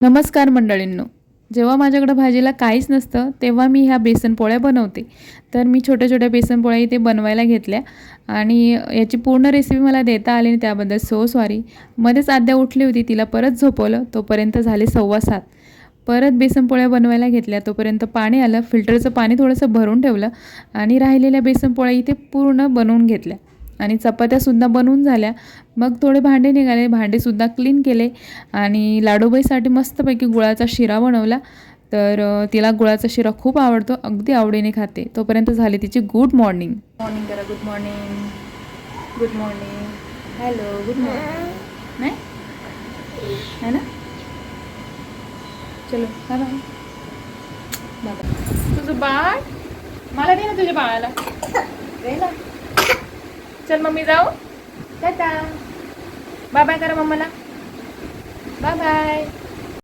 नमस्कार मंडळींनो. जेव्हा माझ्याकडे भाजीला काहीच नसतं तेव्हा मी ह्या बेसन पोळ्या बनवते. तर मी छोट्या छोट्या बेसन पोळ्या इथे बनवायला घेतल्या आणि याची पूर्ण रेसिपी मला देता आली नाही, त्याबद्दल सो सॉरी. मध्येच आद्या उठली होती, तिला परत झोपवलं. तोपर्यंत झाले 7:15. परत बेसन पोळ्या बनवायला घेतल्या. तोपर्यंत पाणी आलं, फिल्टरचं पाणी थोडंसं भरून ठेवलं आणि राहिलेल्या बेसन पोळ्या इथे पूर्ण बनवून घेतल्या आणि चपात्यासुद्धा बनवून झाल्या. मग थोडे भांडे निघाले, भांडेसुद्धा क्लीन केले आणि लाडूबाईसाठी मस्तपैकी गुळाचा शिरा बनवला. तर तिला गुळाचा शिरा खूप आवडतो, अगदी आवडीने खाते. तोपर्यंत झाली तिची गुड मॉर्निंग. मॉर्निंग करा, good morning, good morning, hello, good morning. नाही है ना, चलो बाय बाय. तुझं बाळ मला दे ना, तुझ्या बाळाला दे ना. चल मम्मी जाऊ, टाटा, बाय बाय करा मम्माला, बाय बाय.